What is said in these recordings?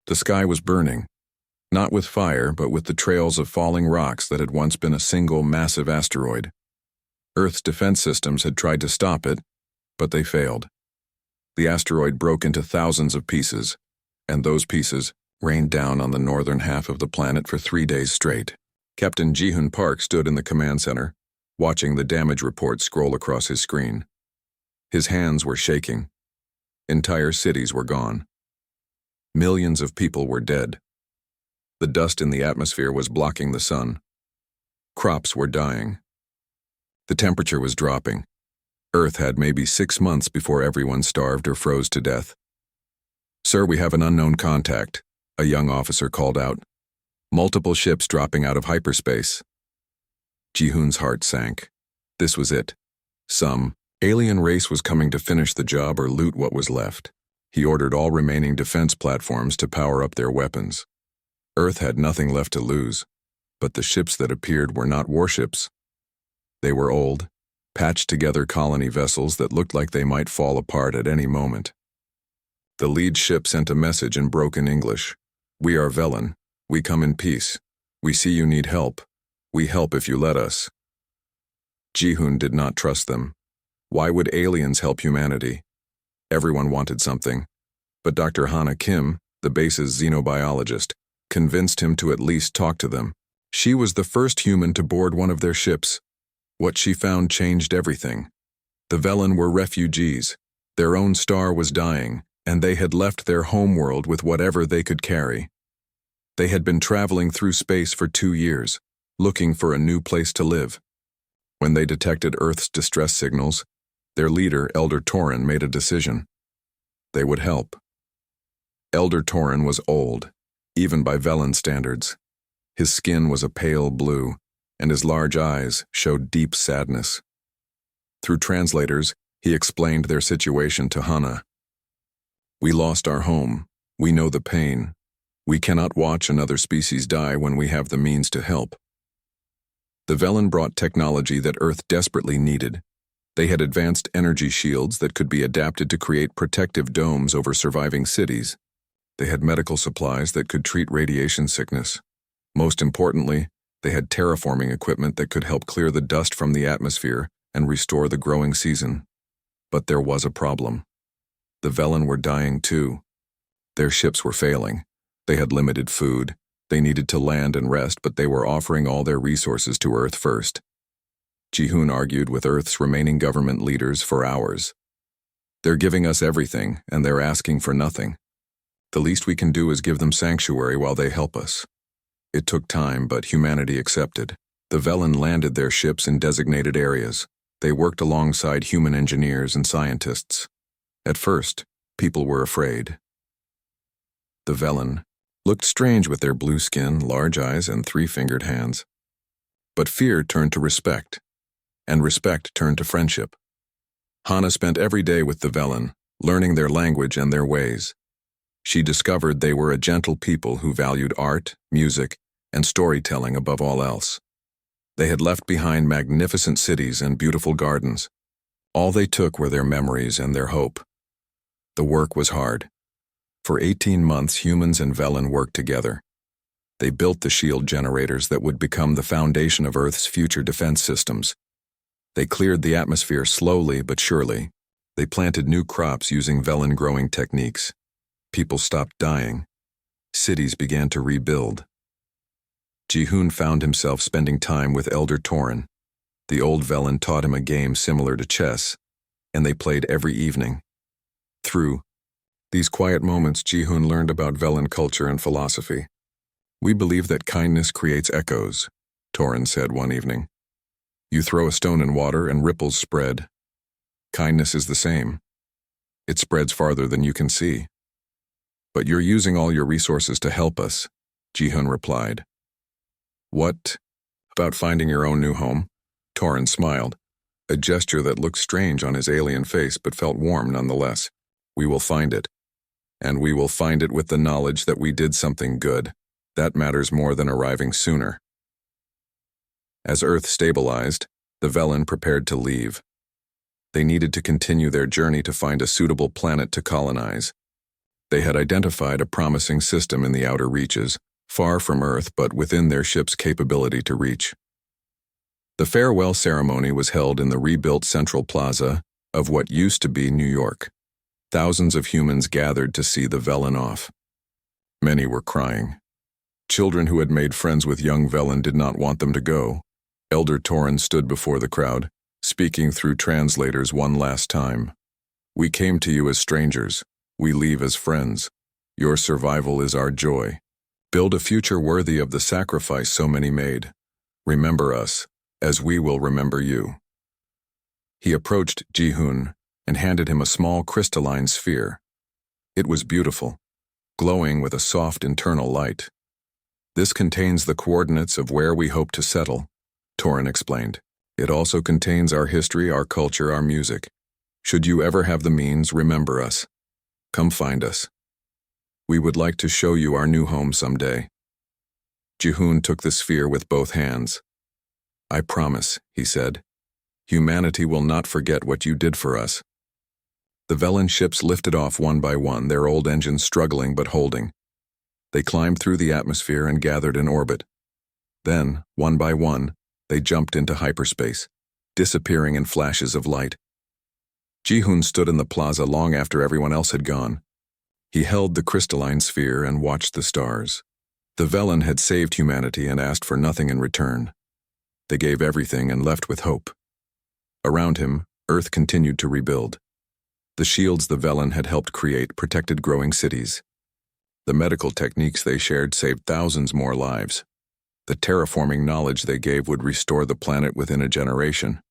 The sky was burning, not with fire, but with the trails of falling rocks that had once been a single massive asteroid. Earth's defense systems had tried to stop it, but they failed. The asteroid broke into thousands of pieces, and those pieces rained down on the northern half of the planet for 3 days straight. Captain Ji-hoon Park stood in the command center, watching the damage report scroll across his screen. His hands were shaking. Entire cities were gone. Millions of people were dead. The dust in the atmosphere was blocking the sun. Crops were dying. The temperature was dropping. Earth had maybe 6 months before everyone starved or froze to death. "Sir, we have an unknown contact," a young officer called out. "Multiple ships dropping out of hyperspace." Ji-hoon's heart sank. This was it. Some alien race was coming to finish the job or loot what was left. He ordered all remaining defense platforms to power up their weapons. Earth had nothing left to lose, but the ships that appeared were not warships. They were old, patched-together colony vessels that looked like they might fall apart at any moment. The lead ship sent a message in broken English. "We are Velen. We come in peace. We see you need help. We help if you let us." Ji-hoon did not trust them. Why would aliens help humanity? Everyone wanted something, but Dr. Hana Kim, the base's xenobiologist, convinced him to at least talk to them. She was the first human to board one of their ships. What she found changed everything. The Velen were refugees. Their own star was dying, and they had left their homeworld with whatever they could carry. They had been traveling through space for 2 years, looking for a new place to live. When they detected Earth's distress signals, their leader, Elder Torin, made a decision. They would help. Elder Torin was old, even by Velen standards. His skin was a pale blue, and his large eyes showed deep sadness. Through translators, he explained their situation to Hana. "We lost our home. We know the pain. We cannot watch another species die when we have the means to help." The Velen brought technology that Earth desperately needed. They had advanced energy shields that could be adapted to create protective domes over surviving cities. They had medical supplies that could treat radiation sickness. Most importantly, they had terraforming equipment that could help clear the dust from the atmosphere and restore the growing season. But there was a problem. The Velen were dying too. Their ships were failing. They had limited food. They needed to land and rest, but they were offering all their resources to Earth first. Ji-hoon argued with Earth's remaining government leaders for hours. "They're giving us everything, and they're asking for nothing. The least we can do is give them sanctuary while they help us." It took time, but humanity accepted. The Velen landed their ships in designated areas. They worked alongside human engineers and scientists. At first, people were afraid. The Velen looked strange with their blue skin, large eyes, and 3-fingered hands. But fear turned to respect, and respect turned to friendship. Hana spent every day with the Velen, learning their language and their ways. She discovered they were a gentle people who valued art, music, and storytelling above all else. They had left behind magnificent cities and beautiful gardens. All they took were their memories and their hope. The work was hard. For 18 months, humans and Velen worked together. They built the shield generators that would become the foundation of Earth's future defense systems. They cleared the atmosphere slowly but surely. They planted new crops using Velen growing techniques. People stopped dying. Cities began to rebuild. Ji-hoon found himself spending time with Elder Torin. The old Velen taught him a game similar to chess, and they played every evening. Through these quiet moments, Ji-hoon learned about Velen culture and philosophy. "We believe that kindness creates echoes," Torin said one evening. "You throw a stone in water and ripples spread. Kindness is the same. It spreads farther than you can see." "But you're using all your resources to help us," Ji-hoon replied. "What about finding your own new home?" Torin smiled, a gesture that looked strange on his alien face but felt warm nonetheless. "We will find it. And we will find it with the knowledge that we did something good. That matters more than arriving sooner." As Earth stabilized, the Velen prepared to leave. They needed to continue their journey to find a suitable planet to colonize. They had identified a promising system in the outer reaches, far from Earth but within their ship's capability to reach. The farewell ceremony was held in the rebuilt Central Plaza of what used to be New York. Thousands of humans gathered to see the Velen off. Many were crying. Children who had made friends with young Velen did not want them to go. Elder Torin stood before the crowd, speaking through translators one last time. "We came to you as strangers. We leave as friends. Your survival is our joy. Build a future worthy of the sacrifice so many made. Remember us, as we will remember you." He approached Ji-hoon and handed him a small crystalline sphere. It was beautiful, glowing with a soft internal light. "This contains the coordinates of where we hope to settle," Torin explained. "It also contains our history, our culture, our music. Should you ever have the means, remember us. Come find us. We would like to show you our new home someday." Ji-hoon took the sphere with both hands. "I promise," he said. "Humanity will not forget what you did for us." The Velen ships lifted off one by one, their old engines struggling but holding. They climbed through the atmosphere and gathered in orbit. Then, one by one, they jumped into hyperspace, disappearing in flashes of light. Ji-hoon stood in the plaza long after everyone else had gone. He held the crystalline sphere and watched the stars. The Velen had saved humanity and asked for nothing in return. They gave everything and left with hope. Around him, Earth continued to rebuild. The shields the Velen had helped create protected growing cities. The medical techniques they shared saved thousands more lives. The terraforming knowledge they gave would restore the planet within a generation.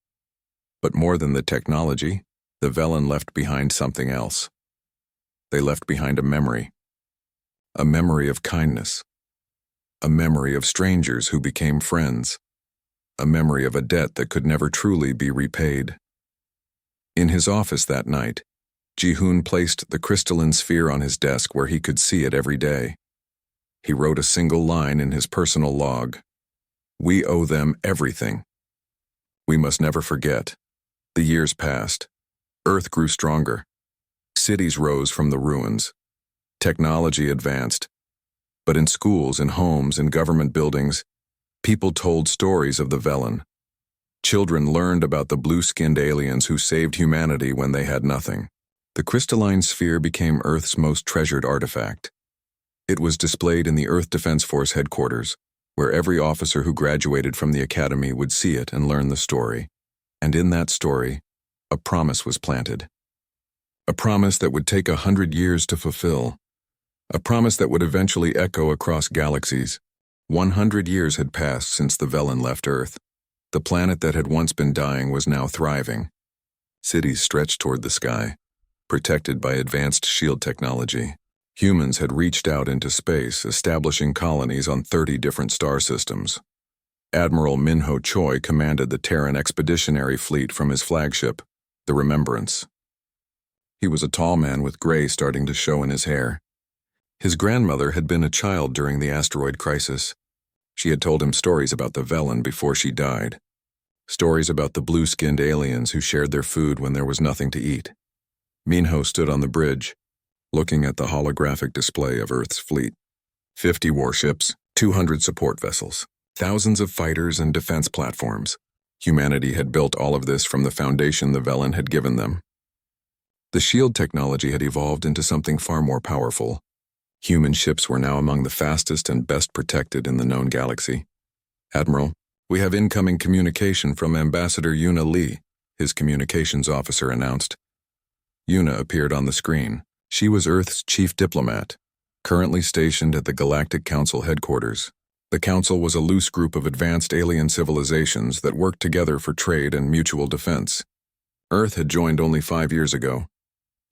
But more than the technology, the Velen left behind something else. They left behind a memory of kindness, a memory of strangers who became friends, a memory of a debt that could never truly be repaid. In his office that night, Ji-hoon placed the crystalline sphere on his desk where he could see it every day. He wrote a single line in his personal log. "We owe them everything. We must never forget." The years passed. Earth grew stronger. Cities rose from the ruins. Technology advanced. But in schools, in homes, in government buildings, people told stories of the Velen. Children learned about the blue-skinned aliens who saved humanity when they had nothing. The crystalline sphere became Earth's most treasured artifact. It was displayed in the Earth Defense Force headquarters, where every officer who graduated from the academy would see it and learn the story. And in that story, a promise was planted. A promise that would take 100 years to fulfill. A promise that would eventually echo across galaxies. 100 years had passed since the Velen left Earth. The planet that had once been dying was now thriving. Cities stretched toward the sky, protected by advanced shield technology. Humans had reached out into space, establishing colonies on 30 different star systems. Admiral Minho Choi commanded the Terran Expeditionary Fleet from his flagship, the Remembrance. He was a tall man with gray starting to show in his hair. His grandmother had been a child during the asteroid crisis. She had told him stories about the Velen before she died. Stories about the blue-skinned aliens who shared their food when there was nothing to eat. Minho stood on the bridge, looking at the holographic display of Earth's fleet. 50 warships, 200 support vessels, thousands of fighters and defense platforms. Humanity had built all of this from the foundation the Velen had given them. The shield technology had evolved into something far more powerful. Human ships were now among the fastest and best protected in the known galaxy. "Admiral, we have incoming communication from Ambassador Yuna Lee," his communications officer announced. Yuna appeared on the screen. She was Earth's chief diplomat, currently stationed at the Galactic Council headquarters. The Council was a loose group of advanced alien civilizations that worked together for trade and mutual defense. Earth had joined only 5 years ago.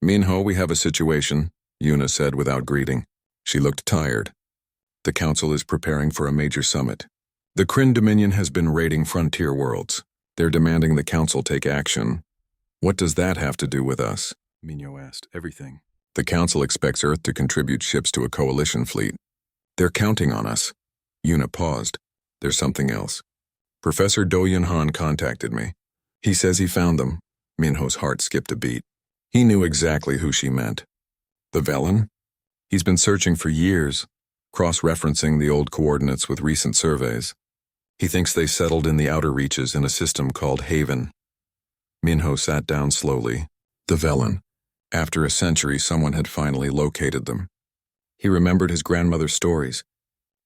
"Minho, we have a situation," Yuna said without greeting. She looked tired. "The Council is preparing for a major summit. The Kryn Dominion has been raiding frontier worlds. They're demanding the Council take action." "What does that have to do with us?" Minho asked. "Everything. The Council expects Earth to contribute ships to a coalition fleet. They're counting on us." Yuna paused. "There's something else. Professor Do-Yun Han contacted me. He says he found them." Minho's heart skipped a beat. He knew exactly who she meant. "The Velen?" He's been searching for years, cross-referencing the old coordinates with recent surveys. He thinks they settled in the outer reaches in a system called Haven. Minho sat down slowly. The Velen. After a century, someone had finally located them. He remembered his grandmother's stories.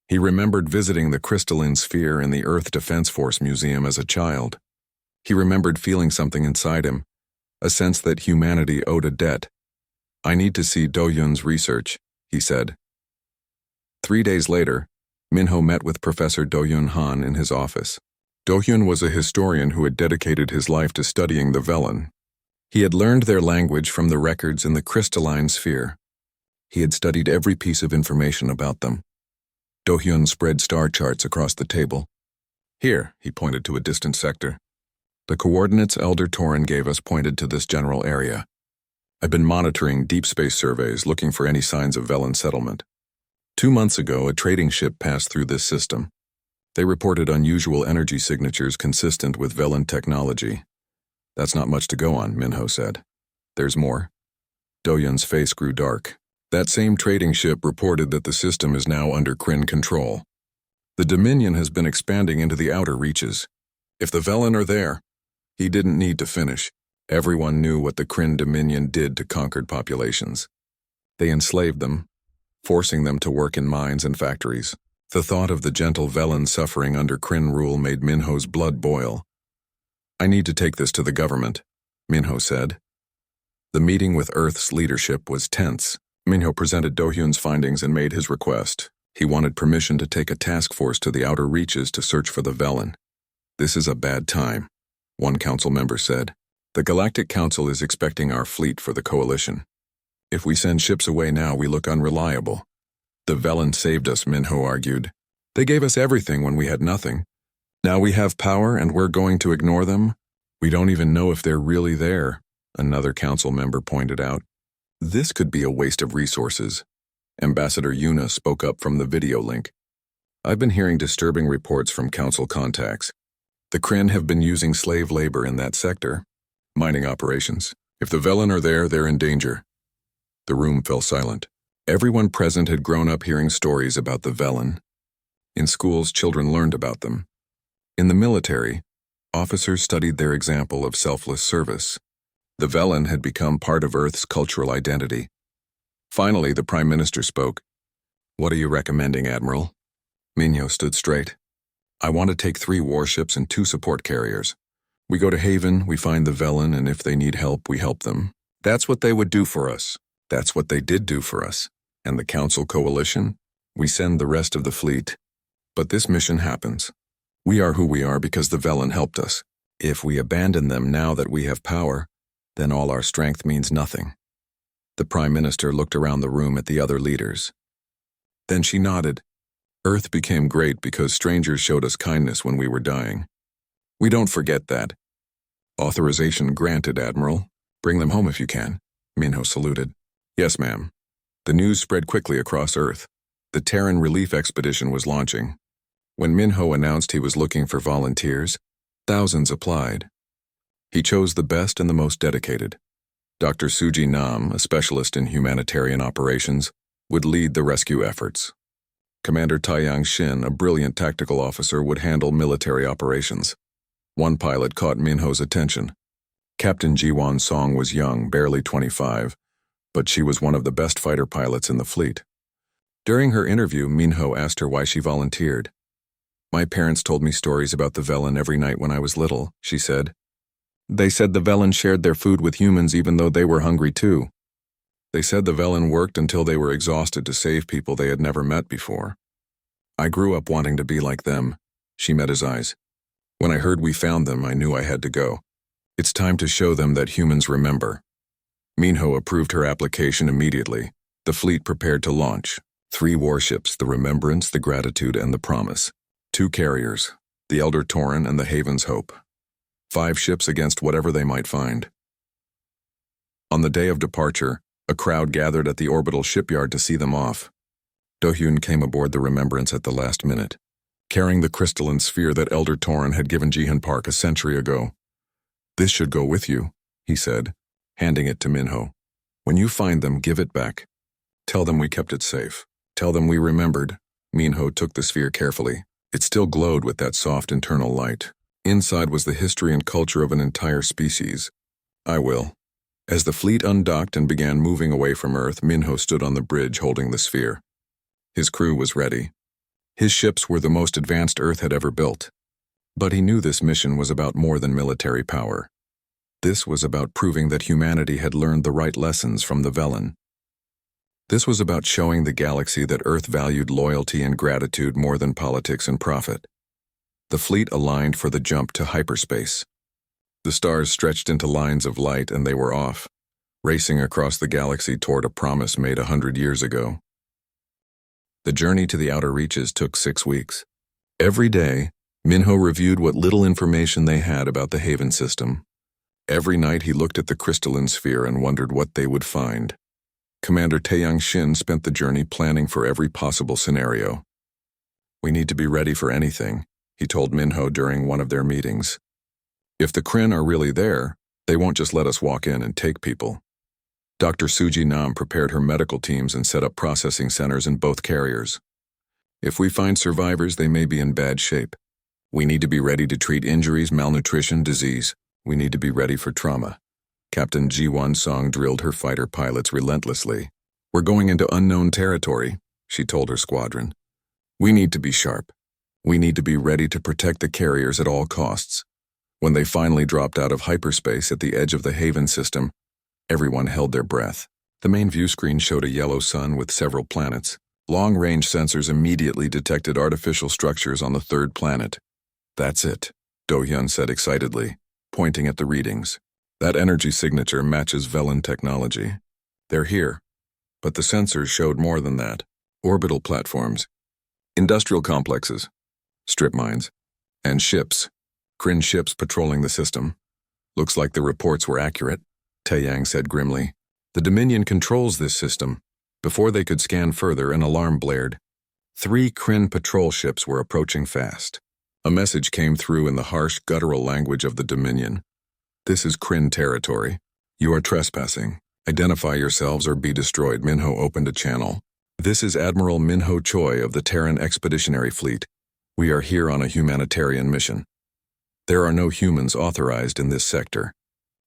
He remembered visiting the crystalline sphere in the Earth Defense Force Museum as a child. He remembered feeling something inside him, a sense that humanity owed a debt. "I need to see Do-Yun's research," he said. 3 days later, Minho met with Professor Do-Yun Han in his office. Do-Yun was a historian who had dedicated his life to studying the Velen. He had learned their language from the records in the crystalline sphere. He had studied every piece of information about them. Do-Yun spread star charts across the table. "Here," he pointed to a distant sector. "The coordinates Elder Torin gave us pointed to this general area. I've been monitoring deep space surveys looking for any signs of Velen settlement. 2 months ago, a trading ship passed through this system. They reported unusual energy signatures consistent with Velen technology." "That's not much to go on," Minho said. "There's more." Do-Yun's face grew dark. "That same trading ship reported that the system is now under Kryn control. The Dominion has been expanding into the outer reaches. If the Velen are there," he didn't need to finish. Everyone knew what the Kryn Dominion did to conquered populations. They enslaved them, forcing them to work in mines and factories. The thought of the gentle Velen suffering under Kryn rule made Minho's blood boil. "I need to take this to the government," Minho said. The meeting with Earth's leadership was tense. Minho presented Do-Yun's findings and made his request. He wanted permission to take a task force to the outer reaches to search for the Velen. "This is a bad time," one council member said. "The Galactic Council is expecting our fleet for the coalition. If we send ships away now, we look unreliable." "The Velen saved us," Minho argued. "They gave us everything when we had nothing. Now we have power and we're going to ignore them? We don't even know if they're really there," another council member pointed out. "This could be a waste of resources." Ambassador Yuna spoke up from the video link. "I've been hearing disturbing reports from council contacts. The Kryn have been using slave labor in that sector. Mining operations. If the Velen are there, they're in danger." The room fell silent. Everyone present had grown up hearing stories about the Velen. In schools, children learned about them. In the military, officers studied their example of selfless service. The Velen had become part of Earth's cultural identity. Finally, the Prime Minister spoke. "What are you recommending, Admiral?" Minho stood straight. "I want to take 3 warships and 2 support carriers. We go to Haven, we find the Velen, and if they need help, we help them. That's what they would do for us. That's what they did do for us. And the Council Coalition? We send the rest of the fleet. But this mission happens. We are who we are because the Velen helped us. If we abandon them now that we have power, then all our strength means nothing." The Prime Minister looked around the room at the other leaders. Then she nodded. "Earth became great because strangers showed us kindness when we were dying. We don't forget that." "Authorization granted, Admiral. Bring them home if you can," Minho saluted. "Yes, ma'am." The news spread quickly across Earth. The Terran relief expedition was launching. When Minho announced he was looking for volunteers, thousands applied. He chose the best and the most dedicated. Dr. Suji Nam, a specialist in humanitarian operations, would lead the rescue efforts. Commander Taiyang Shin, a brilliant tactical officer, would handle military operations. One pilot caught Minho's attention. Captain Jiwan Song was young, barely 25, but she was one of the best fighter pilots in the fleet. During her interview, Minho asked her why she volunteered. "My parents told me stories about the Velen every night when I was little," she said. "They said the Velen shared their food with humans even though they were hungry too. They said the Velen worked until they were exhausted to save people they had never met before. I grew up wanting to be like them." She met his eyes. "When I heard we found them, I knew I had to go. It's time to show them that humans remember." Minho approved her application immediately. The fleet prepared to launch. 3 warships, the Remembrance, the Gratitude, and the Promise. 2 carriers, the Elder Torin and the Haven's Hope. 5 ships against whatever they might find. On the day of departure, a crowd gathered at the orbital shipyard to see them off. Do-Hyun came aboard the Remembrance at the last minute, carrying the crystalline sphere that Elder Torin had given Jihan Park a century ago. "This should go with you," he said, handing it to Minho. "When you find them, give it back. Tell them we kept it safe. Tell them we remembered. Minho took the sphere carefully. It still glowed with that soft internal light. Inside was the history and culture of an entire species. I will. As the fleet undocked and began moving away from Earth, Minho stood on the bridge holding the sphere. His crew was ready. His ships were the most advanced Earth had ever built. But he knew this mission was about more than military power. This was about proving that humanity had learned the right lessons from the Velen. This was about showing the galaxy that Earth valued loyalty and gratitude more than politics and profit. The fleet aligned for the jump to hyperspace. The stars stretched into lines of light and they were off, racing across the galaxy toward a promise made 100 years ago. The journey to the outer reaches took 6 weeks. Every day, Minho reviewed what little information they had about the Haven system. Every night he looked at the crystalline sphere and wondered what they would find. Commander Taeyang Shin spent the journey planning for every possible scenario. We need to be ready for anything, he told Minho during one of their meetings. If the Kryn are really there, they won't just let us walk in and take people. Dr. Suji Nam prepared her medical teams and set up processing centers in both carriers. If we find survivors, they may be in bad shape. We need to be ready to treat injuries, malnutrition, disease. We need to be ready for trauma. Captain Ji-won Song drilled her fighter pilots relentlessly. We're going into unknown territory, she told her squadron. We need to be sharp. We need to be ready to protect the carriers at all costs. When they finally dropped out of hyperspace at the edge of the Haven system, everyone held their breath. The main view screen showed a yellow sun with several planets. Long-range sensors immediately detected artificial structures on the third planet. That's it, Do-hyun said excitedly, pointing at the readings. That energy signature matches Velen technology. They're here. But the sensors showed more than that. Orbital platforms, industrial complexes, strip mines, and ships. Kryn ships patrolling the system. Looks like the reports were accurate, Taeyang said grimly. The Dominion controls this system. Before they could scan further, an alarm blared. 3 Kryn patrol ships were approaching fast. A message came through in the harsh, guttural language of the Dominion. This is Kryn territory. You are trespassing. Identify yourselves or be destroyed. Minho opened a channel. This is Admiral Minho Choi of the Terran Expeditionary Fleet. We are here on a humanitarian mission. There are no humans authorized in this sector.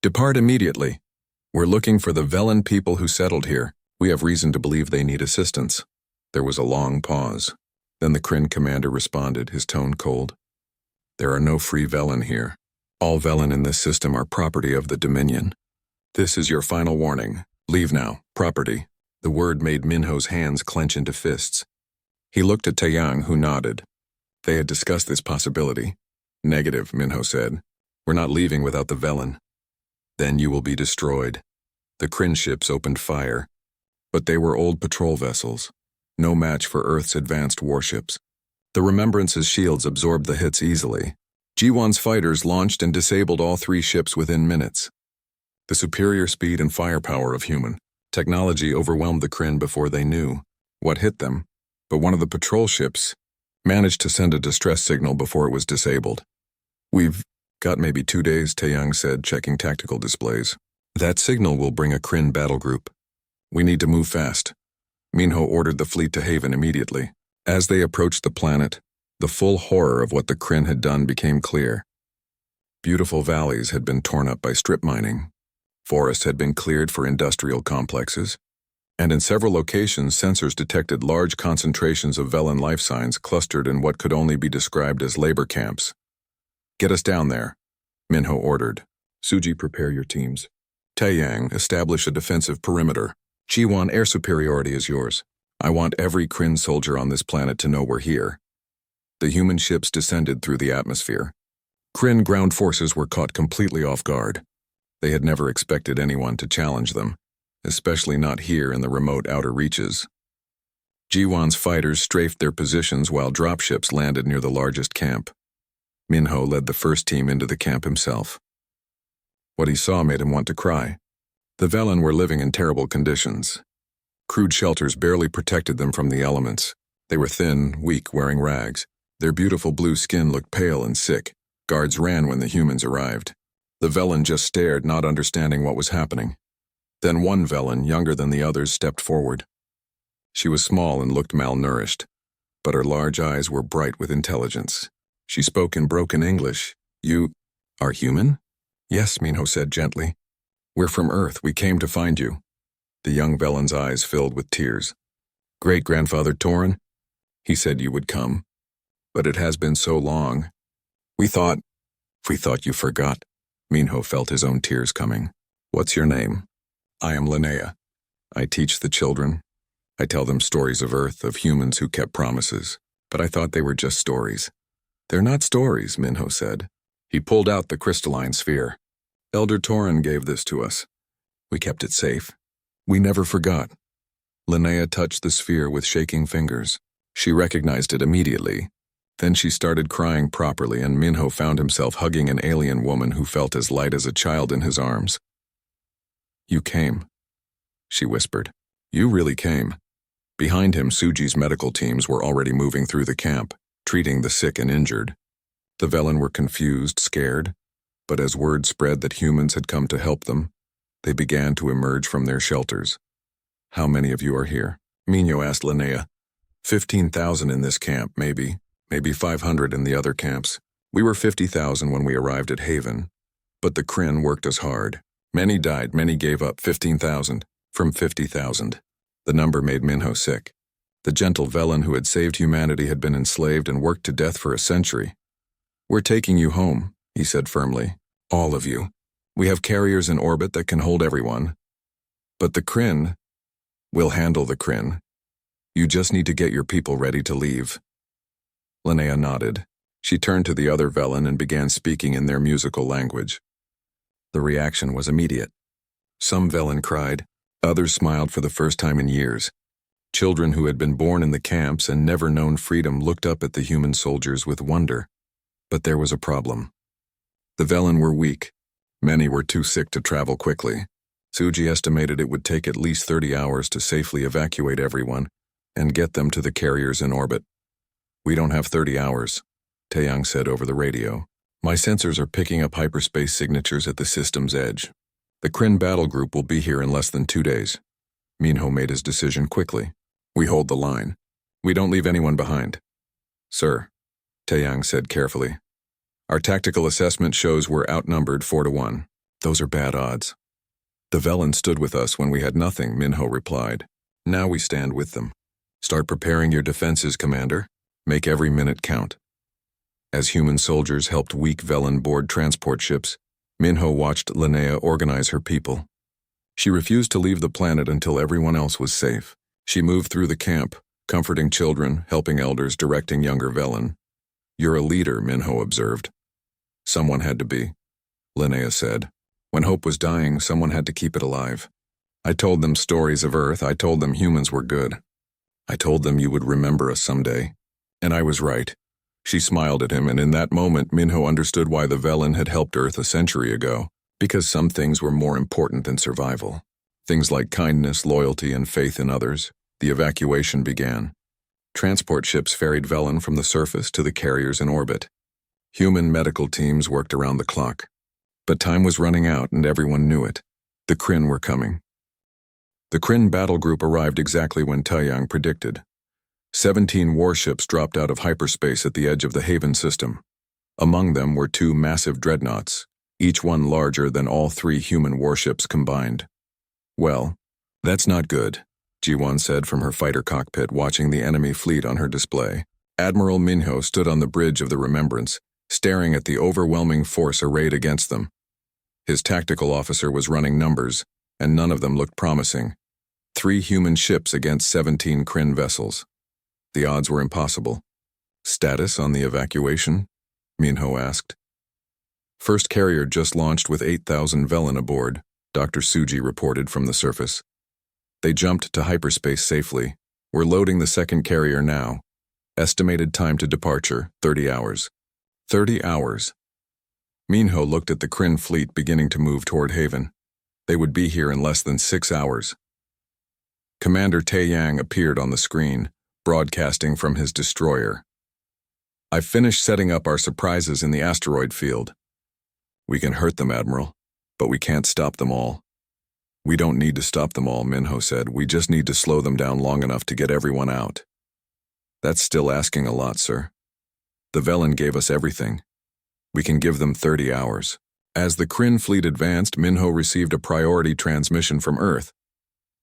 Depart immediately. We're looking for the Velen people who settled here. We have reason to believe they need assistance. There was a long pause. Then the Kryn commander responded, his tone cold. There are no free Velen here. All Velen in this system are property of the Dominion. This is your final warning. Leave now. Property. The word made Minho's hands clench into fists. He looked at Taeyang, who nodded. They had discussed this possibility. Negative, Minho said. We're not leaving without the Velen. Then you will be destroyed. The Kryn ships opened fire. But they were old patrol vessels. No match for Earth's advanced warships. The Remembrance's shields absorbed the hits easily. Ji-won's fighters launched and disabled all 3 ships within minutes. The superior speed and firepower of human technology overwhelmed the Kryn before they knew what hit them, but one of the patrol ships managed to send a distress signal before it was disabled. We've got maybe 2 days, Taeyang said, checking tactical displays. That signal will bring a Kryn battle group. We need to move fast. Minho ordered the fleet to Haven immediately. As they approached the planet, the full horror of what the Kryn had done became clear. Beautiful valleys had been torn up by strip mining. Forests had been cleared for industrial complexes. And in several locations, sensors detected large concentrations of Velen life signs clustered in what could only be described as labor camps. Get us down there, Minho ordered. Suji, prepare your teams. Taeyang, establish a defensive perimeter. Ji-won, air superiority is yours. I want every Kryn soldier on this planet to know we're here. The human ships descended through the atmosphere. Kryn ground forces were caught completely off guard. They had never expected anyone to challenge them, especially not here in the remote outer reaches. Ji-won's fighters strafed their positions while dropships landed near the largest camp. Minho led the first team into the camp himself. What he saw made him want to cry. The Velen were living in terrible conditions. Crude shelters barely protected them from the elements. They were thin, weak, wearing rags. Their beautiful blue skin looked pale and sick. Guards ran when the humans arrived. The Velen just stared, not understanding what was happening. Then one Velen, younger than the others, stepped forward. She was small and looked malnourished, but her large eyes were bright with intelligence. She spoke in broken English. "You are human?" "Yes," Minho said gently. "We're from Earth. We came to find you." The young Velen's eyes filled with tears. "Great-grandfather Torin, he said you would come. But it has been so long. We thought you forgot." Minho felt his own tears coming. "What's your name?" "I am Linnea. I teach the children. I tell them stories of Earth, of humans who kept promises. But I thought they were just stories." "They're not stories," Minho said. He pulled out the crystalline sphere. "Elder Torin gave this to us. We kept it safe. We never forgot." Linnea touched the sphere with shaking fingers. She recognized it immediately. Then she started crying properly, and Minho found himself hugging an alien woman who felt as light as a child in his arms. "You came," she whispered. "You really came." Behind him, Suji's medical teams were already moving through the camp, treating the sick and injured. The Velen were confused, scared, but as word spread that humans had come to help them, they began to emerge from their shelters. "How many of you are here?" Minho asked Linnea. 15,000 in this camp, maybe 500 in the other camps. We were 50,000 when we arrived at Haven, but the Kryn worked us hard. Many died, many gave up. 15,000 from 50,000. The number made Minho sick. The gentle Velen who had saved humanity had been enslaved and worked to death for a century. "We're taking you home," he said firmly. "All of you. We have carriers in orbit that can hold everyone. But the Kryn, we'll handle the Kryn. You just need to get your people ready to leave." Linnea nodded. She turned to the other Velen and began speaking in their musical language. The reaction was immediate. Some Velen cried. Others smiled for the first time in years. Children who had been born in the camps and never known freedom looked up at the human soldiers with wonder. But there was a problem. The Velen were weak. Many were too sick to travel quickly. Suji estimated it would take at least 30 hours to safely evacuate everyone and get them to the carriers in orbit. "We don't have 30 hours, Taeyang said over the radio. "My sensors are picking up hyperspace signatures at the system's edge. The Kryn battle group will be here in less than 2 days." Minho made his decision quickly. "We hold the line. We don't leave anyone behind." "Sir," Taeyang said carefully, "our tactical assessment shows we're outnumbered 4-1. Those are bad odds." "The Velen stood with us when we had nothing," Minho replied. "Now we stand with them. Start preparing your defenses, Commander. Make every minute count." As human soldiers helped weak Velen board transport ships, Minho watched Linnea organize her people. She refused to leave the planet until everyone else was safe. She moved through the camp, comforting children, helping elders, directing younger Velen. "You're a leader," Minho observed. "Someone had to be," Linnea said. "When hope was dying, someone had to keep it alive. I told them stories of Earth. I told them humans were good. I told them you would remember us someday. And I was right." She smiled at him, and in that moment Minho understood why the Velen had helped Earth a century ago. Because some things were more important than survival. Things like kindness, loyalty, and faith in others. The evacuation began. Transport ships ferried Velen from the surface to the carriers in orbit. Human medical teams worked around the clock. But time was running out, and everyone knew it. The Kryn were coming. The Kryn battle group arrived exactly when Taeyang predicted. 17 warships dropped out of hyperspace at the edge of the Haven system. Among them were 2 massive dreadnoughts, each one larger than all 3 human warships combined. "Well, that's not good," Ji-won said from her fighter cockpit, watching the enemy fleet on her display. Admiral Minho stood on the bridge of the Remembrance, staring at the overwhelming force arrayed against them. His tactical officer was running numbers, and none of them looked promising. 3 human ships against 17 Kryn vessels. The odds were impossible. "Status on the evacuation?" Minho asked. "First carrier just launched with 8,000 Velen aboard," Dr. Suji reported from the surface. "They jumped to hyperspace safely. We're loading the second carrier now. Estimated time to departure, 30 hours. 30 hours. Minho looked at the Kryn fleet beginning to move toward Haven. They would be here in less than 6 hours. Commander Taeyang appeared on the screen, broadcasting from his destroyer. "I've finished setting up our surprises in the asteroid field. We can hurt them, Admiral, but we can't stop them all." We don't need to stop them all, Minho said. We just need to slow them down long enough to get everyone out. That's still asking a lot, sir. The Velen gave us everything. We can give them 30 hours. As the Kryn fleet advanced, Minho received a priority transmission from Earth.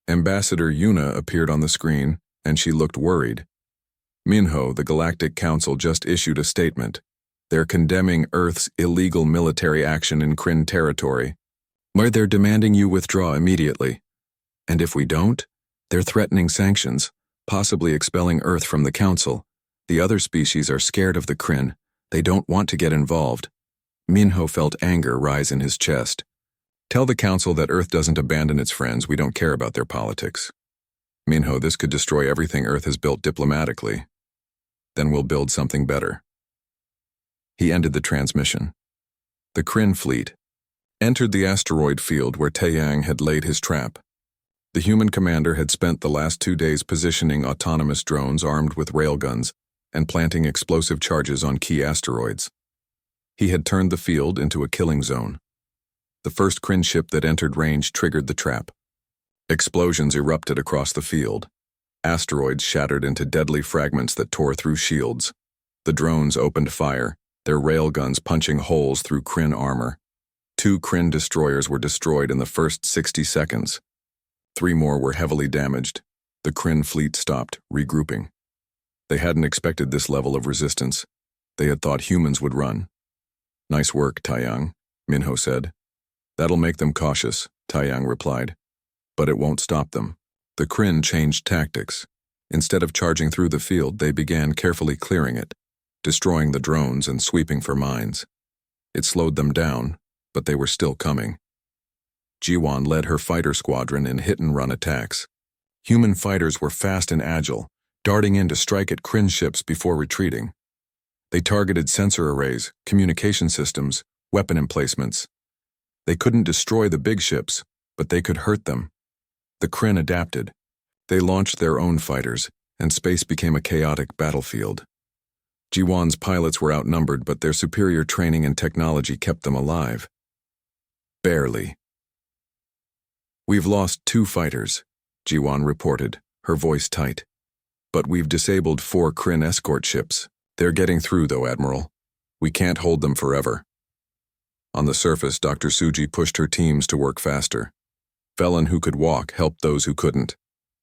Ambassador Yuna appeared on the screen, and she looked worried. Minho, the Galactic Council, just issued a statement. They're condemning Earth's illegal military action in Kryn territory, where they're demanding you withdraw immediately. And if we don't, they're threatening sanctions, possibly expelling Earth from the Council. The other species are scared of the Kryn. They don't want to get involved. Minho felt anger rise in his chest. Tell the Council that Earth doesn't abandon its friends. We don't care about their politics. Minho, this could destroy everything Earth has built diplomatically. Then we'll build something better. He ended the transmission. The Kryn fleet entered the asteroid field where Taeyang had laid his trap. The human commander had spent the last 2 days positioning autonomous drones armed with railguns and planting explosive charges on key asteroids. He had turned the field into a killing zone. The first Kryn ship that entered range triggered the trap. Explosions erupted across the field. Asteroids shattered into deadly fragments that tore through shields. The drones opened fire, their railguns punching holes through Kryn armor. 2 Kryn destroyers were destroyed in the first 60 seconds. 3 more were heavily damaged. The Kryn fleet stopped, regrouping. They hadn't expected this level of resistance. They had thought humans would run. Nice work, Taeyang, Minho said. That'll make them cautious, Taeyang replied. But it won't stop them. The Kryn changed tactics. Instead of charging through the field, they began carefully clearing it, destroying the drones and sweeping for mines. It slowed them down, but they were still coming. Jiwan led her fighter squadron in hit-and-run attacks. Human fighters were fast and agile, darting in to strike at Kryn ships before retreating. They targeted sensor arrays, communication systems, weapon emplacements. They couldn't destroy the big ships, but they could hurt them. The Kryn adapted. They launched their own fighters, and space became a chaotic battlefield. Jiwan's pilots were outnumbered, but their superior training and technology kept them alive. Barely. We've lost 2 fighters, Jiwan reported, her voice tight. But we've disabled 4 Kryn escort ships. They're getting through, though, Admiral. We can't hold them forever. On the surface, Dr. Suji pushed her teams to work faster. Velen who could walk helped those who couldn't.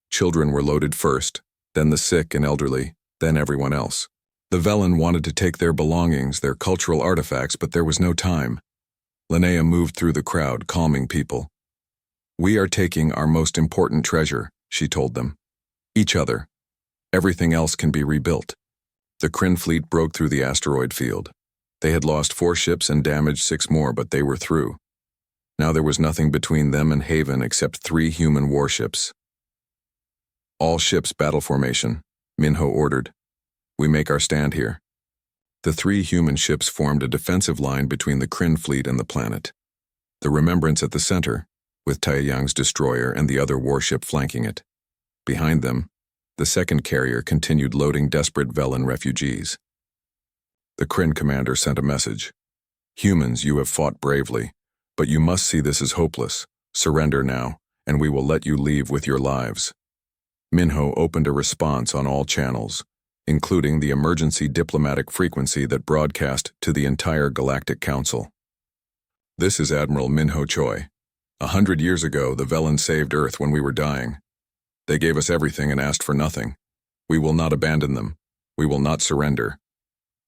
Children were loaded first, then the sick and elderly, then everyone else. The Velen wanted to take their belongings, their cultural artifacts, but there was no time. Linnea moved through the crowd, calming people. We are taking our most important treasure, she told them. Each other. Everything else can be rebuilt. The Kryn fleet broke through the asteroid field. They had lost 4 ships and damaged 6 more, but they were through. Now there was nothing between them and Haven except 3 human warships. All ships battle formation, Minho ordered. We make our stand here. The 3 human ships formed a defensive line between the Kryn fleet and the planet. The Remembrance at the center, with Taeyang's destroyer and the other warship flanking it. Behind them, the second carrier continued loading desperate Velen refugees. The Kryn commander sent a message. Humans, you have fought bravely, but you must see this as hopeless. Surrender now, and we will let you leave with your lives. Minho opened a response on all channels, including the emergency diplomatic frequency that broadcast to the entire Galactic Council. This is Admiral Minho Choi. 100 years ago, the Velen saved Earth when we were dying. They gave us everything and asked for nothing. We will not abandon them. We will not surrender.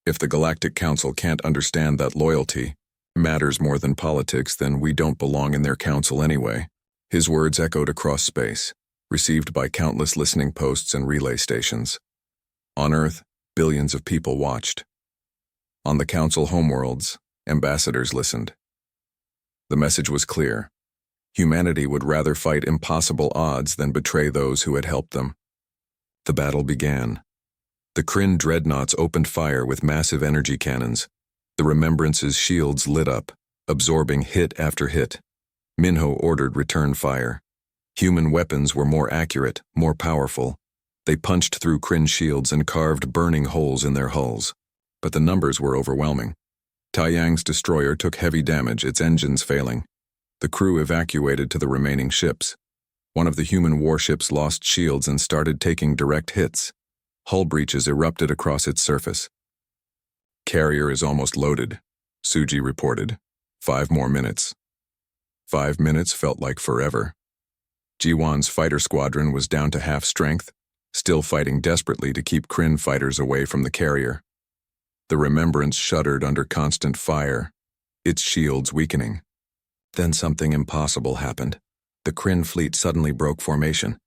If the Galactic Council can't understand that loyalty matters more than politics, then we don't belong in their council anyway. His words echoed across space, received by countless listening posts and relay stations. On Earth, billions of people watched. On the Council homeworlds, ambassadors listened. The message was clear. Humanity would rather fight impossible odds than betray those who had helped them. The battle began. The Kryn dreadnoughts opened fire with massive energy cannons. The Remembrance's shields lit up, absorbing hit after hit. Minho ordered return fire. Human weapons were more accurate, more powerful. They punched through Kryn shields and carved burning holes in their hulls. But the numbers were overwhelming. Taeyang's destroyer took heavy damage, its engines failing. The crew evacuated to the remaining ships. One of the human warships lost shields and started taking direct hits. Hull breaches erupted across its surface. "Carrier is almost loaded," Suji reported. 5 more minutes. 5 minutes felt like forever. Jiwan's fighter squadron was down to half strength, still fighting desperately to keep Kryn fighters away from the carrier. The Remembrance shuddered under constant fire, its shields weakening. Then something impossible happened. The Kryn fleet suddenly broke formation.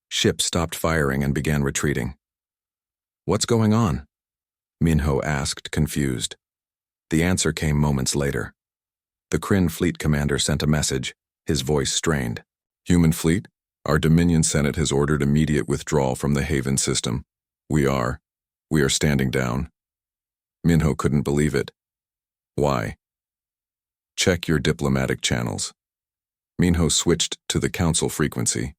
Ships stopped firing and began retreating. "What's going on?" Minho asked, confused. The answer came moments later. The Kryn fleet commander sent a message, his voice strained. "Human fleet, our Dominion Senate has ordered immediate withdrawal from the Haven system. We are standing down." Minho couldn't believe it. "Why?" "Check your diplomatic channels." Minho switched to the council frequency.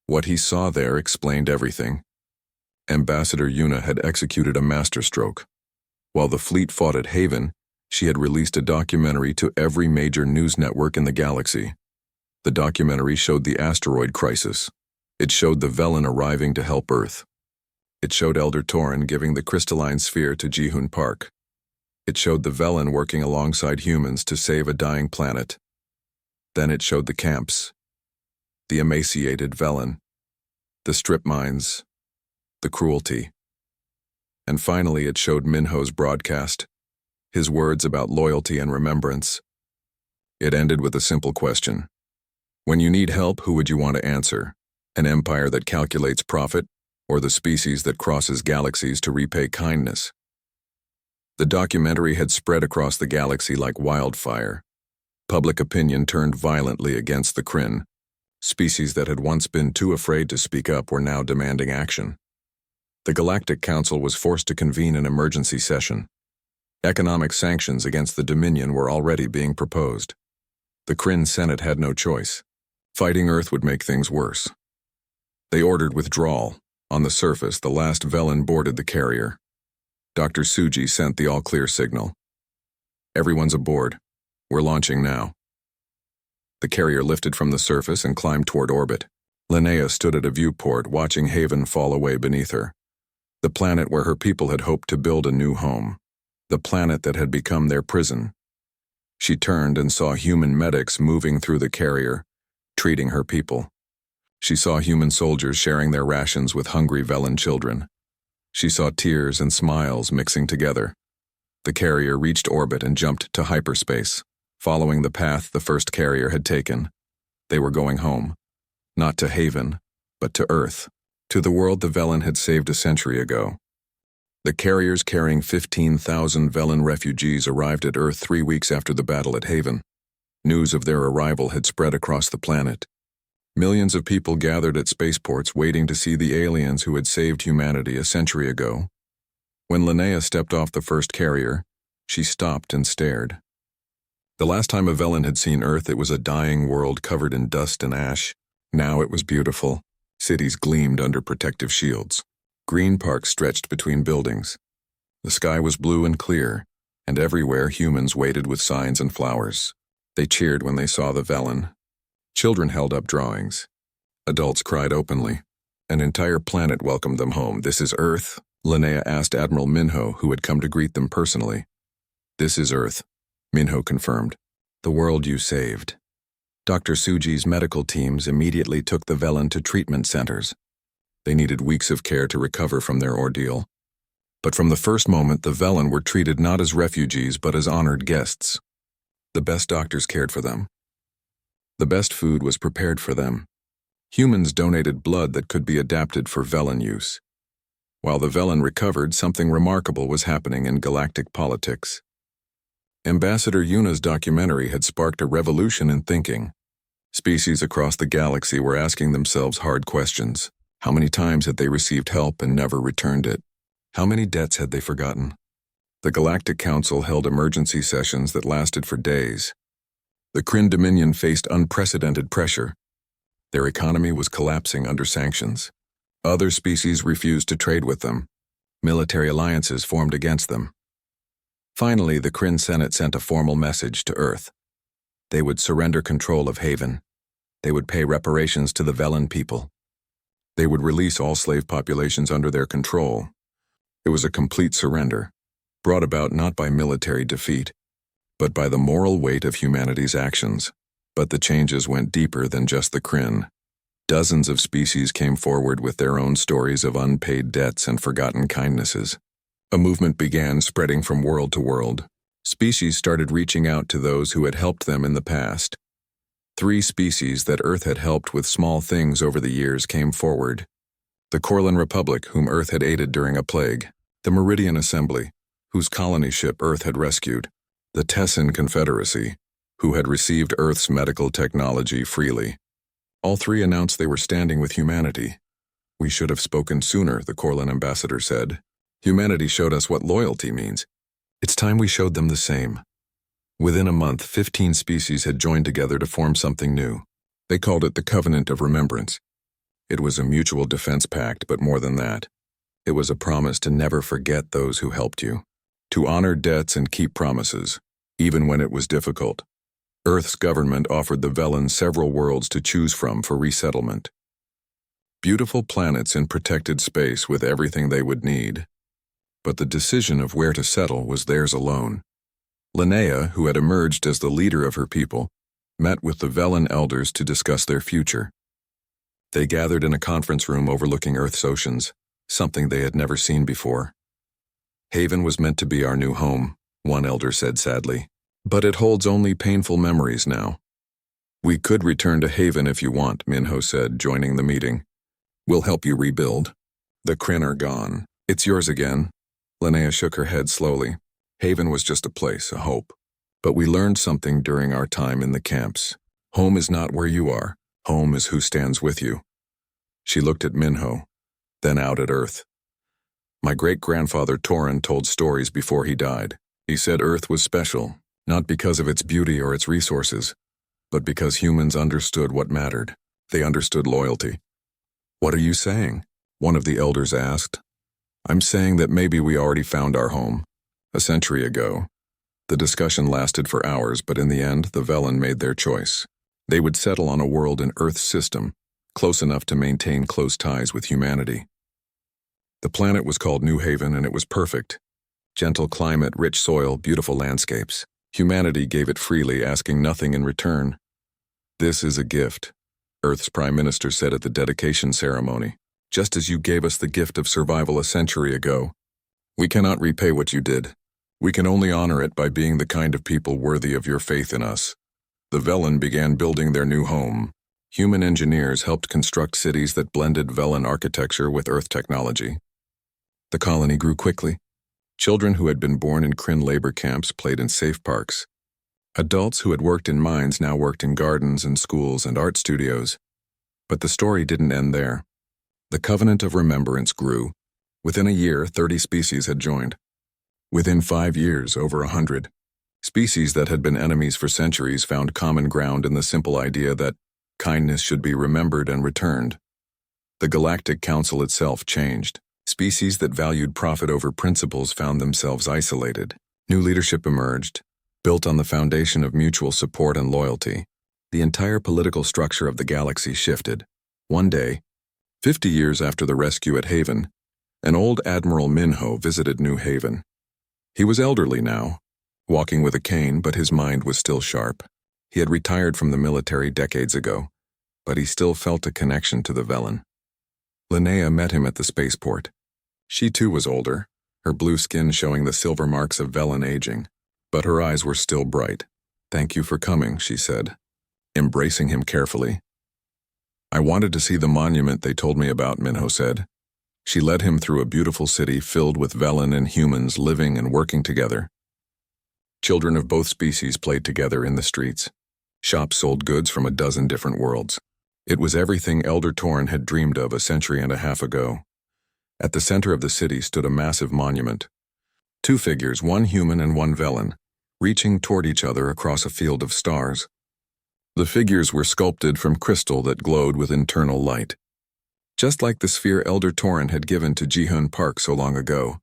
What he saw there explained everything. Ambassador Yuna had executed a masterstroke. While the fleet fought at Haven, she had released a documentary to every major news network in the galaxy. The documentary showed the asteroid crisis. It showed the Velen arriving to help Earth. It showed Elder Torin giving the crystalline sphere to Ji-Hoon Park. It showed the Velen working alongside humans to save a dying planet. Then it showed the camps, the emaciated Velen, the strip mines, the cruelty. And finally it showed Minho's broadcast, his words about loyalty and remembrance. It ended with a simple question. When you need help, who would you want to answer? An empire that calculates profit, or the species that crosses galaxies to repay kindness? The documentary had spread across the galaxy like wildfire. Public opinion turned violently against the Kryn. Species that had once been too afraid to speak up were now demanding action. The Galactic Council was forced to convene an emergency session. Economic sanctions against the Dominion were already being proposed. The Kryn Senate had no choice. Fighting Earth would make things worse. They ordered withdrawal. On the surface, the last Velen boarded the carrier. Dr. Suji sent the all-clear signal. "Everyone's aboard. We're launching now." The carrier lifted from the surface and climbed toward orbit. Linnea stood at a viewport, watching Haven fall away beneath her. The planet where her people had hoped to build a new home. The planet that had become their prison. She turned and saw human medics moving through the carrier, treating her people. She saw human soldiers sharing their rations with hungry Velen children. She saw tears and smiles mixing together. The carrier reached orbit and jumped to hyperspace, following the path the first carrier had taken. They were going home. Not to Haven, but to Earth, to the world the Velen had saved a century ago. The carriers carrying 15,000 Velen refugees arrived at Earth 3 weeks after the battle at Haven. News of their arrival had spread across the planet. Millions of people gathered at spaceports waiting to see the aliens who had saved humanity a century ago. When Linnea stepped off the first carrier, she stopped and stared. The last time a Velen had seen Earth, it was a dying world covered in dust and ash. Now it was beautiful. Cities gleamed under protective shields. Green parks stretched between buildings. The sky was blue and clear, and everywhere humans waited with signs and flowers. They cheered when they saw the Velen. Children held up drawings. Adults cried openly. An entire planet welcomed them home. "This is Earth?" Linnea asked Admiral Minho, who had come to greet them personally. "This is Earth," Minho confirmed. "The world you saved." Dr. Suji's medical teams immediately took the Velen to treatment centers. They needed weeks of care to recover from their ordeal. But from the first moment, the Velen were treated not as refugees but as honored guests. The best doctors cared for them. The best food was prepared for them. Humans donated blood that could be adapted for Velen use. While the Velen recovered, something remarkable was happening in galactic politics. Ambassador Yuna's documentary had sparked a revolution in thinking. Species across the galaxy were asking themselves hard questions. How many times had they received help and never returned it? How many debts had they forgotten? The Galactic Council held emergency sessions that lasted for days. The Kryn Dominion faced unprecedented pressure. Their economy was collapsing under sanctions. Other species refused to trade with them. Military alliances formed against them. Finally, the Kryn Senate sent a formal message to Earth. They would surrender control of Haven. They would pay reparations to the Velen people. They would release all slave populations under their control. It was a complete surrender, brought about not by military defeat, but by the moral weight of humanity's actions. But the changes went deeper than just the Kryn. Dozens of species came forward with their own stories of unpaid debts and forgotten kindnesses. A movement began spreading from world to world. Species started reaching out to those who had helped them in the past. 3 species that Earth had helped with small things over the years came forward. The Corlin Republic, whom Earth had aided during a plague. The Meridian Assembly, whose colony ship Earth had rescued. The Tessin Confederacy, who had received Earth's medical technology freely. All 3 announced they were standing with humanity. "We should have spoken sooner," the Corlin ambassador said. "Humanity showed us what loyalty means. It's time we showed them the same." Within a month, 15 species had joined together to form something new. They called it the Covenant of Remembrance. It was a mutual defense pact, but more than that. It was a promise to never forget those who helped you, to honor debts and keep promises, even when it was difficult. Earth's government offered the Velen several worlds to choose from for resettlement. Beautiful planets in protected space with everything they would need. But the decision of where to settle was theirs alone. Linnea, who had emerged as the leader of her people, met with the Velen elders to discuss their future. They gathered in a conference room overlooking Earth's oceans, something they had never seen before. "Haven was meant to be our new home," one elder said sadly. "But it holds only painful memories now." "We could return to Haven if you want," Minho said, joining the meeting. "We'll help you rebuild. The Kryn are gone. It's yours again." Linnea shook her head slowly. "Haven was just a place, a hope. But we learned something during our time in the camps. Home is not where you are. Home is who stands with you." She looked at Minho, then out at Earth. "My great-grandfather Torin told stories before he died. He said Earth was special, not because of its beauty or its resources, but because humans understood what mattered. They understood loyalty." "What are you saying?" one of the elders asked. "I'm saying that maybe we already found our home. A century ago." The discussion lasted for hours, but in the end, the Velen made their choice. They would settle on a world in Earth's system, close enough to maintain close ties with humanity. The planet was called New Haven, and it was perfect. Gentle climate, rich soil, beautiful landscapes. Humanity gave it freely, asking nothing in return. "This is a gift," Earth's Prime Minister said at the dedication ceremony. "Just as you gave us the gift of survival a century ago. We cannot repay what you did. We can only honor it by being the kind of people worthy of your faith in us." The Velen began building their new home. Human engineers helped construct cities that blended Velen architecture with Earth technology. The colony grew quickly. Children who had been born in Kryn labor camps played in safe parks. Adults who had worked in mines now worked in gardens and schools and art studios. But the story didn't end there. The Covenant of Remembrance grew. Within a year, 30 species had joined. Within 5 years, over 100. Species that had been enemies for centuries found common ground in the simple idea that kindness should be remembered and returned. The Galactic Council itself changed. Species that valued profit over principles found themselves isolated. New leadership emerged, built on the foundation of mutual support and loyalty. The entire political structure of the galaxy shifted. One day, 50 years after the rescue at Haven, an old Admiral Minho visited New Haven. He was elderly now, walking with a cane, but his mind was still sharp. He had retired from the military decades ago, but he still felt a connection to the Velen. Linnea met him at the spaceport. She too was older, her blue skin showing the silver marks of Velen aging, but her eyes were still bright. "Thank you for coming," she said, embracing him carefully. "I wanted to see the monument they told me about," Minho said. She led him through a beautiful city filled with Velen and humans living and working together. Children of both species played together in the streets. Shops sold goods from a dozen different worlds. It was everything Elder Torin had dreamed of a century and a half ago. At the center of the city stood a massive monument. 2 figures, one human and one Velen, reaching toward each other across a field of stars. The figures were sculpted from crystal that glowed with internal light, just like the sphere Elder Torin had given to Jihun Park so long ago.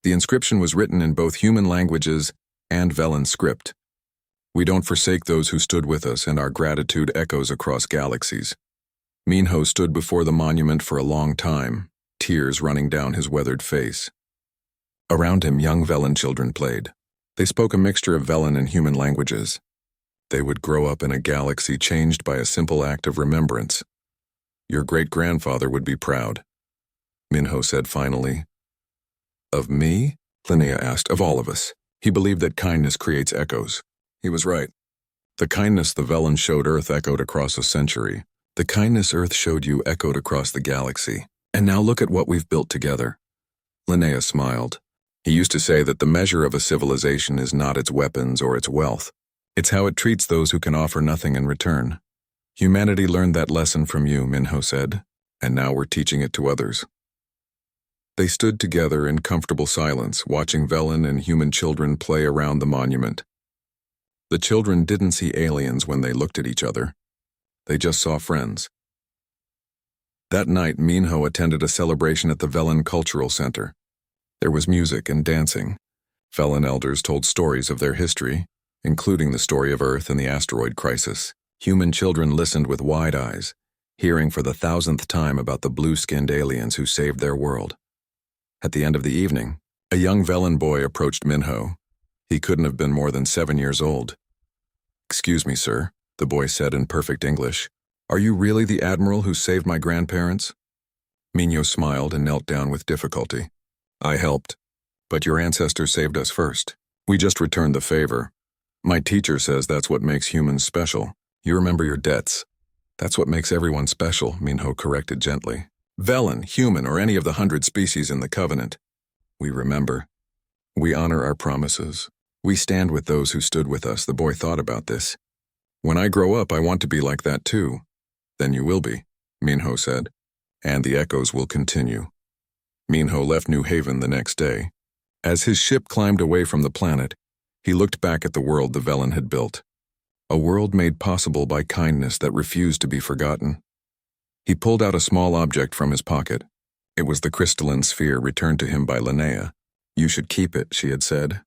The inscription was written in both human languages and Velen script. We don't forsake those who stood with us, and our gratitude echoes across galaxies. Minho stood before the monument for a long time, tears running down his weathered face. Around him, young Velen children played. They spoke a mixture of Velen and human languages. They would grow up in a galaxy changed by a simple act of remembrance. Your great-grandfather would be proud, Minho said finally. Of me? Linnea asked. Of all of us. He believed that kindness creates echoes. He was right. The kindness the Velen showed Earth echoed across a century. The kindness Earth showed you echoed across the galaxy. And now look at what we've built together. Linnea smiled. He used to say that the measure of a civilization is not its weapons or its wealth. It's how it treats those who can offer nothing in return. Humanity learned that lesson from you, Minho said, and now we're teaching it to others. They stood together in comfortable silence, watching Velen and human children play around the monument. The children didn't see aliens when they looked at each other. They just saw friends. That night, Minho attended a celebration at the Velen Cultural Center. There was music and dancing. Velen elders told stories of their history, including the story of Earth and the asteroid crisis. Human children listened with wide eyes, hearing for the 1,000th time about the blue-skinned aliens who saved their world. At the end of the evening, a young Velen boy approached Minho. He couldn't have been more than 7 years old. "Excuse me, sir," the boy said in perfect English. "Are you really the admiral who saved my grandparents?" Minho smiled and knelt down with difficulty. "I helped, but your ancestors saved us first. We just returned the favor. My teacher says that's what makes humans special. You remember your debts. That's what makes everyone special," Minho corrected gently. "Velen, human, or any of the 100 species in the Covenant. We remember. We honor our promises. We stand with those who stood with us." The boy thought about this. "When I grow up, I want to be like that too." "Then you will be," Minho said, "and the echoes will continue." Minho left New Haven the next day. As his ship climbed away from the planet, he looked back at the world the Velen had built. A world made possible by kindness that refused to be forgotten. He pulled out a small object from his pocket. It was the crystalline sphere returned to him by Linnea. "You should keep it," she had said.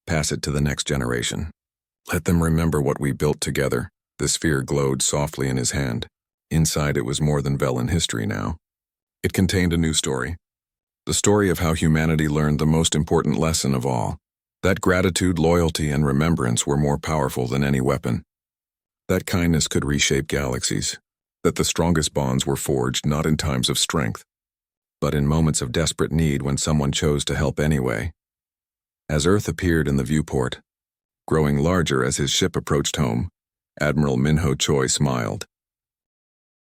"Pass it to the next generation. Let them remember what we built together." The sphere glowed softly in his hand. Inside it was more than Velen history now. It contained a new story. The story of how humanity learned the most important lesson of all. That gratitude, loyalty, and remembrance were more powerful than any weapon. That kindness could reshape galaxies. That the strongest bonds were forged not in times of strength, but in moments of desperate need when someone chose to help anyway. As Earth appeared in the viewport, growing larger as his ship approached home, Admiral Minho Choi smiled.